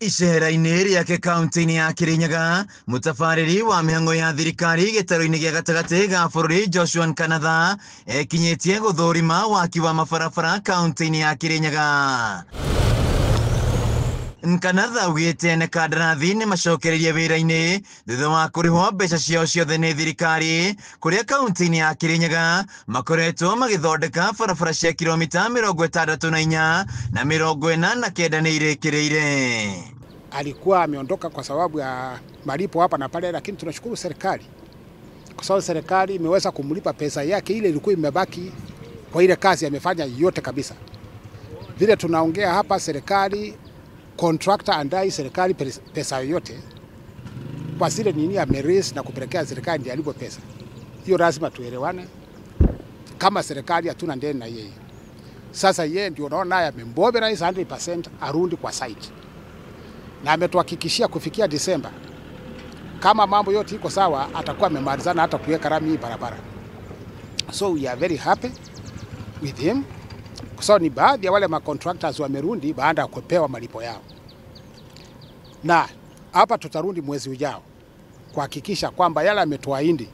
Icera-inĩ rĩake kaunti-inĩ ya Kirinyaga, mũtabarĩri wa mĩhang'o ya thirikari gĩtarũ-inĩ gĩa gatagatĩ ga bũrũri Joshua Nkanatha ekinyĩtie gũthũrima waki wa mabarabara kaunti-inĩ ya Kirinyaga. Nkanatha augĩte nĩ kandarathi nĩ macokererie wĩra-inĩ thutha wa kũrĩhwo mbeca ciao ciothe nĩ thirikari, kũrĩa kaunti-inĩ ya Kirinyaga makoretwo magĩthondeka barabara cia kilomita 64 na 49 nĩ irĩkĩrĩire. Alikuwa ameondoka kwa sababu ya malipo hapa na pale, lakini tunashukuru serikali kwa sababu serikali imeweza kumlipa pesa yake ile ilikuwa imebaki kwa ile kazi amefanya yote kabisa. Vile tunaongea hapa, serikali contractor andai serikali pesa yote kwa zile nini amerisi na kupelekea serikali ndiye alipo pesa. Hiyo lazima tuelewane. Kama serikali hatuna ndeni na yeye. Sasa yeye ndio unaona amembobera 100% arundi kwa site. Na ametuhakikishia kufikia Disemba kama mambo yote iko sawa atakuwa amemalizana hata kuweka rami barabara. So we are very happy with him. So ni baadhi ya wale contractors wamerundi baada ya kupewa malipo yao. Na hapa tutarundi mwezi ujao kuhakikisha kwamba yale ametuahidi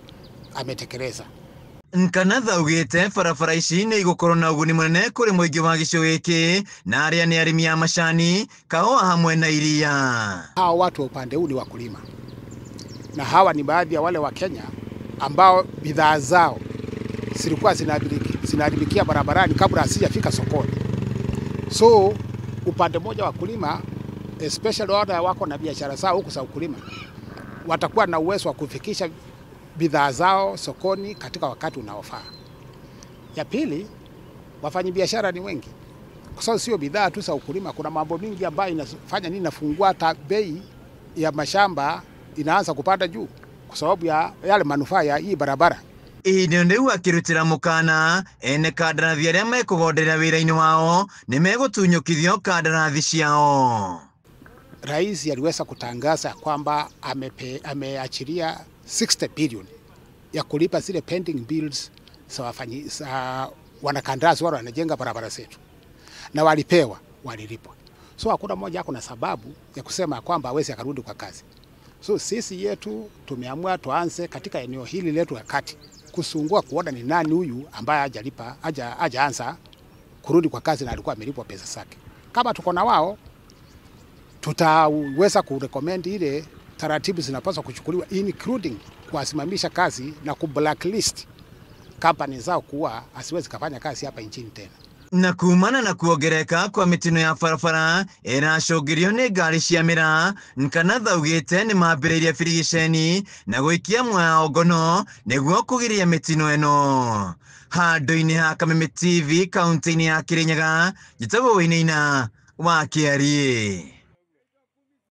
ametekeleza. Nkanatha augĩte barabara ici nĩ igũkorwo na ũguni mũnene kũrĩ mũingĩ wa gĩcigo gĩkĩ na arĩa nĩ arĩmi a macani, kahũa hamwe na iria. Hawa watu wa upande huu ni wakulima. Na hawa ni baadhi ya wale wa Kenya ambao bidhaa zao zilikuwa zinaharibikia barabarani kabla hasijafika sokoni. So upande mmoja wa kulima, especially wale wako na biashara zao huku za ukulima, watakuwa na uwezo wa kufikisha bidhaa zao sokoni katika wakati unaofaa. Ya pili, wafanyabiashara ni wengi. Kwa sababu sio bidhaa tu za ukulima, kuna mambo mingi ambayo inafanya nini nafungua hata bei ya mashamba inaanza kupanda juu kwa sababu ya yale manufaa ya hii barabara. Ihinda rĩu akĩrutĩra mũkana ene kandarathi arĩa mekũgonderera wĩra-inĩ wao nĩ megũtunyũkithio kandarathi ciao. Rais aliweza kutangaza kwamba ameachilia 60 billion ya kulipa zile pending bills za wanakandarasi wale wanajenga barabara zetu, na walilipwa. So hakuna mmoja ako na sababu ya kusema kwamba hawezi akarudi kwa kazi. So sisi yetu tumeamua tuanze katika eneo hili letu ya kati kusungua kuona ni nani huyu ambaye hajaanza kurudi kwa kazi na alikuwa amelipwa pesa zake. Kama tuko na wao, tutaweza kurecommend ile taratibu zinapaswa kuchukuliwa, including kuwasimamisha kazi na kublacklist company zao kuwa asiwezi kufanya kazi hapa nchini tena. Na kumana na kuongereka kwa mitino ya barabara ĩracũngĩrĩrio nĩ ngari cia mĩraa, Nkanatha augĩte nĩ mambĩrĩirie birigiceni na gũikia mwao ngono nĩguo kũgiria mitino ĩno. Handũ-inĩ ha Kameme TV kaunti-inĩ ya Kirinyaga, njĩtagwo Wainaina wa Kĩarie.